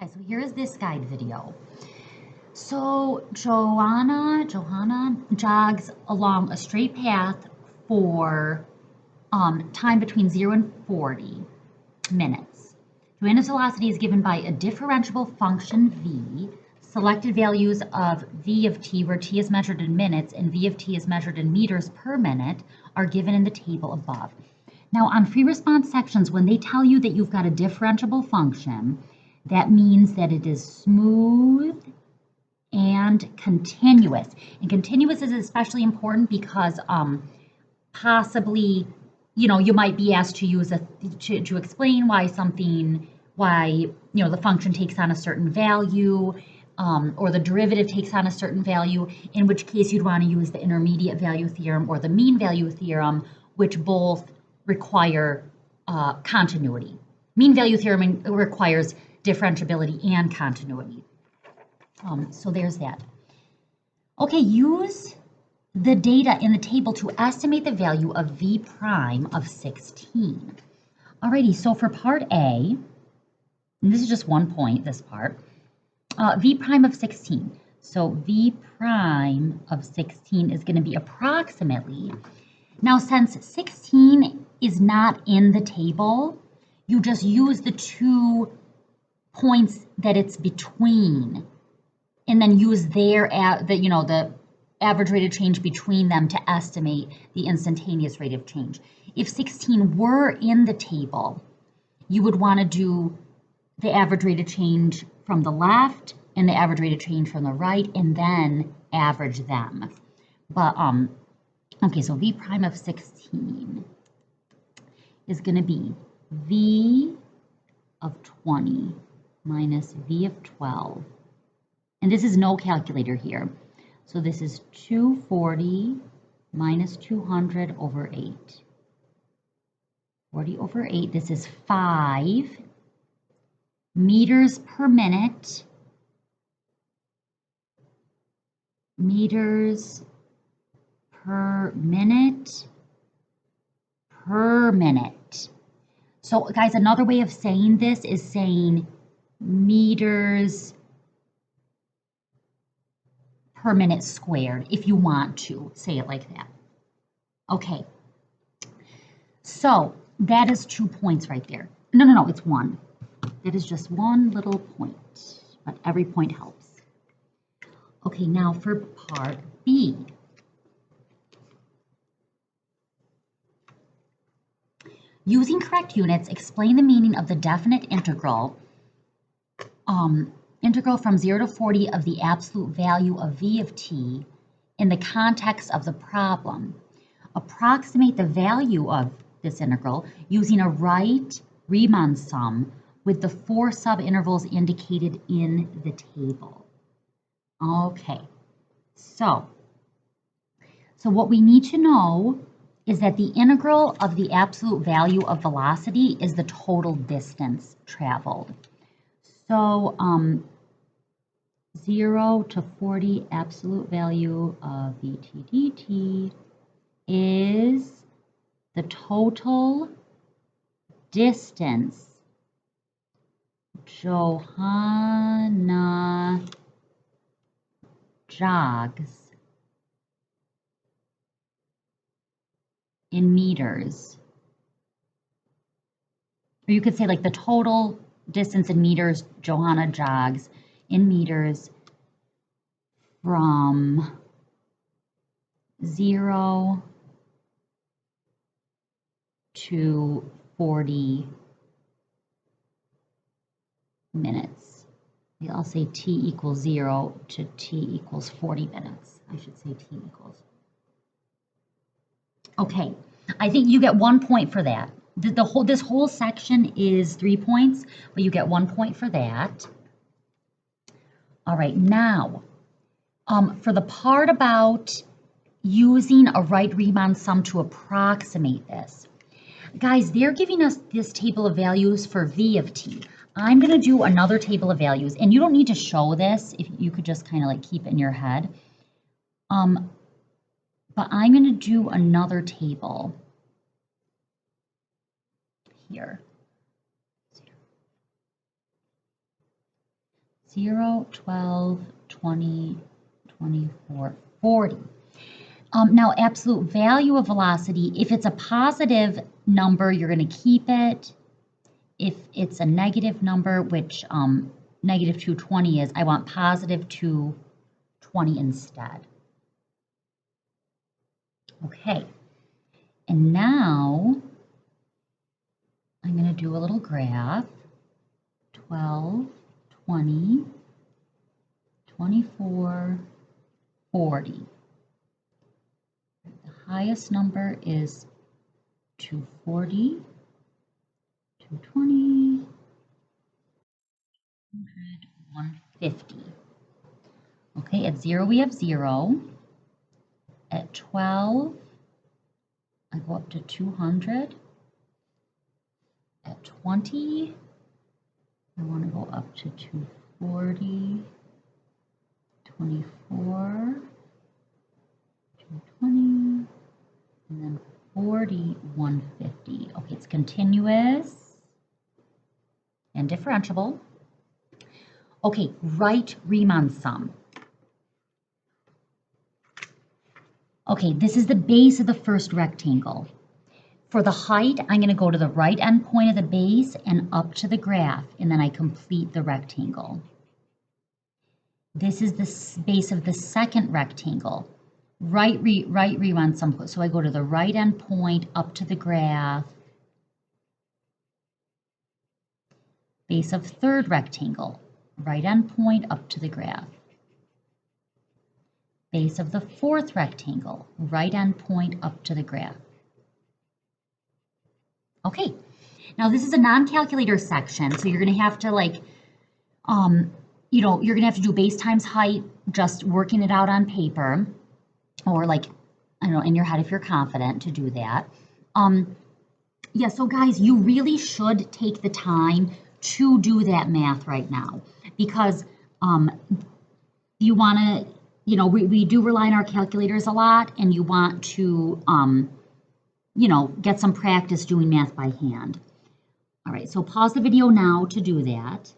Okay, so here is this guide video. So Johanna jogs along a straight path for time between 0 and 40 minutes. Johanna's velocity is given by a differentiable function v. Selected values of v of t, where t is measured in minutes and v of t is measured in meters per minute, are given in the table above. Now on free response sections, when they tell you that you've got a differentiable function, that means that it is smooth and continuous. And continuous is especially important because possibly, you might be asked to use to explain why the function takes on a certain value, or the derivative takes on a certain value, in which case you'd want to use the intermediate value theorem or the mean value theorem, which both require continuity. Mean value theorem requires differentiability and continuity. So there's that. Okay, use the data in the table to estimate the value of v prime of 16. Alrighty, so for part A, and this is just 1 point, this part, v prime of 16. So v prime of 16 is going to be approximately, now since 16 is not in the table, you just use the 2 points that it's between, and then use the average rate of change between them to estimate the instantaneous rate of change. If 16 were in the table, you would want to do the average rate of change from the left and the average rate of change from the right, and then average them. But okay, so v prime of 16 is going to be v of 20 minus v of 12. And this is no calculator here. So this is 240 minus 200 over 8. 40 over 8, this is 5 meters per minute. Meters per minute per minute. So guys, another way of saying this is saying meters per minute squared, if you want to say it like that. Okay, so that is 2 points right there. No, it's 1. That is just 1 little point, but every point helps. Okay, now for part B. Using correct units, explain the meaning of the definite integral from 0 to 40 of the absolute value of v of t in the context of the problem. Approximate the value of this integral using a Riemann sum with the 4 subintervals indicated in the table. Okay, so what we need to know is that the integral of the absolute value of velocity is the total distance traveled. So 0 to 40 absolute value of vt dt is the total distance Johanna jogs in meters. Or you could say like the total distance in meters Johanna jogs in meters from 0 to 40 minutes. I'll say t equals 0 to t equals 40 minutes. I should say t equals. Okay, I think you get 1 point for that. This whole section is 3 points, but you get 1 point for that. All right, now for the part about using a Riemann sum to approximate this. Guys, they're giving us this table of values for v of t. I'm going to do another table of values, and you don't need to show this if you could just kind of like keep it in your head. But I'm going to do another table here. 0, 12, 20, 24, 40. Now, absolute value of velocity, if it's a positive number, you're going to keep it. If it's a negative number, which negative 220 is, I want positive 220 instead. Okay, and now I'm going to do a little graph. 12, 20, 24, 40. The highest number is 240, 220, 100, 150. Okay, at 0 we have 0. At 12, I go up to 200. At 20, I want to go up to 240, 24, 220, and then 40, 150. Okay, it's continuous and differentiable. Okay, write Riemann sum. Okay, this is the base of the first rectangle. For the height, I'm going to go to the right end point of the base and up to the graph, and then I complete the rectangle. This is the base of the second rectangle. Write Riemann sum. So I go to the right end point, up to the graph. Base of third rectangle. Right end point, up to the graph. Base of the fourth rectangle. Right end point, up to the graph. Okay, now this is a non-calculator section, so you're going to have to you're going to have to do base times height, just working it out on paper, or I don't know, in your head if you're confident to do that. Yeah, so guys, you really should take the time to do that math right now, because you want to, we do rely on our calculators a lot, and you want to, get some practice doing math by hand. All right, so pause the video now to do that.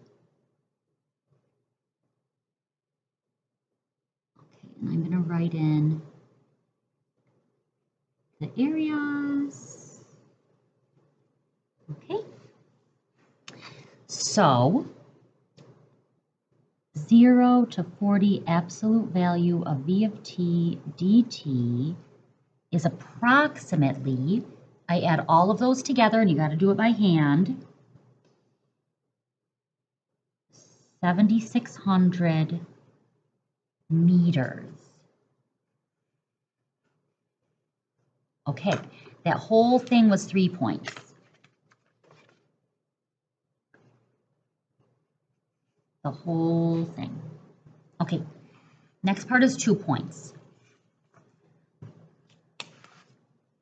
Okay, and I'm going to write in the areas. Okay. So 0 to 40 absolute value of v of t dt is approximately, I add all of those together, and you got to do it by hand, 7,600 meters. Okay, that whole thing was 3 points. The whole thing. Okay, next part is 2 points.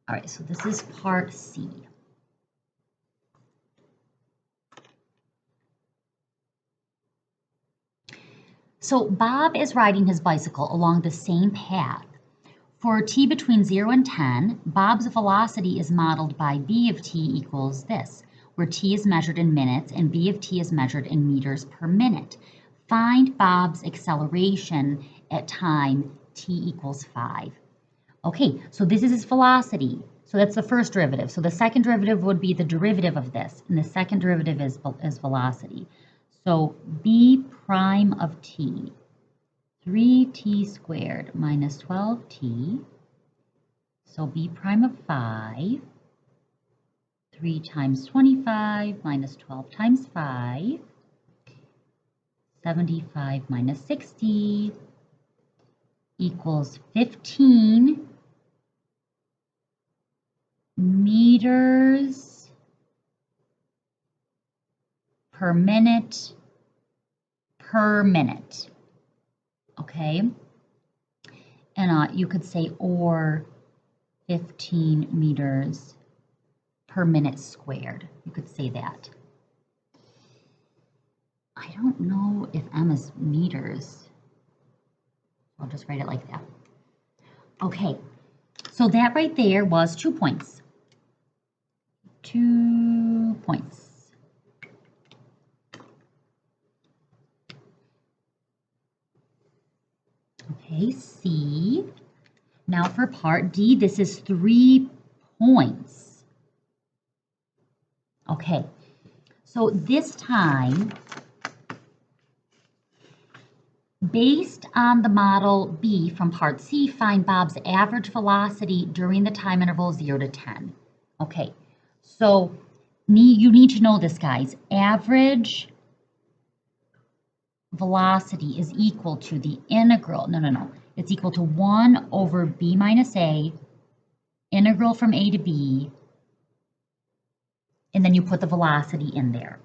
All right, so this is part C. So Bob is riding his bicycle along the same path. For t between 0 and 10, Bob's velocity is modeled by v of t equals this, where t is measured in minutes and v of t is measured in meters per minute. Find Bob's acceleration at time t equals 5. Okay, so this is his velocity. So that's the first derivative. So the second derivative would be the derivative of this, and the second derivative is velocity. So b prime of t, 3t squared minus 12t. So b prime of 5, 3 times 25 minus 12 times 5, 75 minus 60 equals 15 meters per minute okay, and you could say or 15 meters per minute squared. You could say that. I don't know if m is meters. I'll just write it like that. Okay, so that right there was 2 points. 2 points. Okay, C. Now for part D, this is 3 points. Okay, so this time, based on the model B from part C, find Bob's average velocity during the time interval 0 to 10. Okay, so you need to know this, guys. Average velocity is equal to the integral, no. It's equal to 1 over B minus A, integral from A to B, and then you put the velocity in there.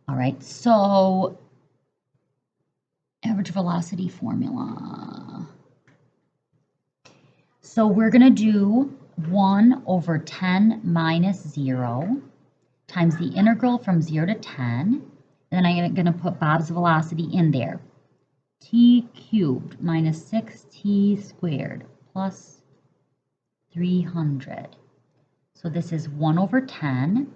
All right, so average velocity formula. So we're going to do 1 over 10 minus 0 times the integral from 0 to 10. And then I'm going to put Bob's velocity in there. T cubed minus 6t squared plus 300. So this is 1 over 10,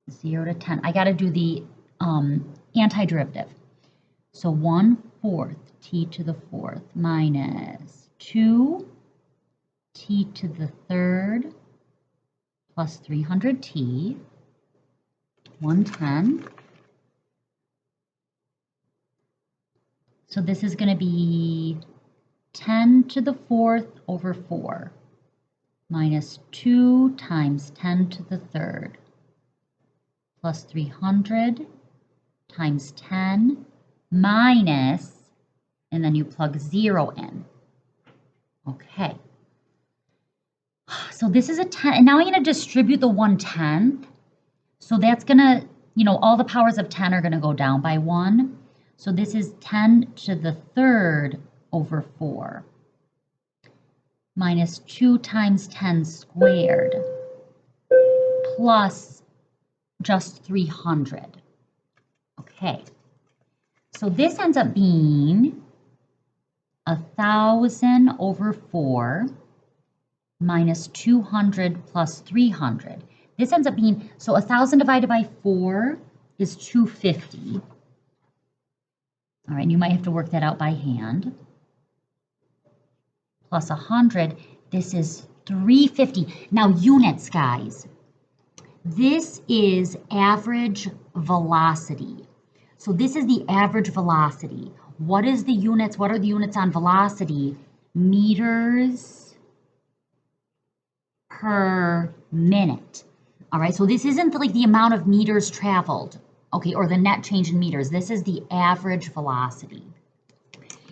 0 to 10. I got to do the antiderivative. So 1/4 t to the 4th minus 2 t to the 3rd plus 300t, 110. So this is going to be 10 to the 4th over 4 minus 2 times 10 to the 3rd plus 300 times 10 minus, and then you plug 0 in. Okay. So this is a 10, and now I'm going to distribute the 1/10. So that's going to, all the powers of 10 are going to go down by 1. So this is 10 to the 3rd over 4 minus 2 times 10 squared plus just 300. Okay. So this ends up being 1,000 over 4 minus 200 plus 300. This ends up being, so 1,000 divided by 4 is 250. All right, you might have to work that out by hand. Plus 100, this is 350. Now units, guys. This is average velocity. So this is the average velocity. What is the units? What are the units on velocity? Meters per minute. All right, so this isn't like the amount of meters traveled, okay, or the net change in meters. This is the average velocity.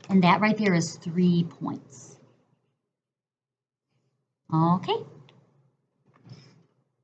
And that right there is 3 points. Okay.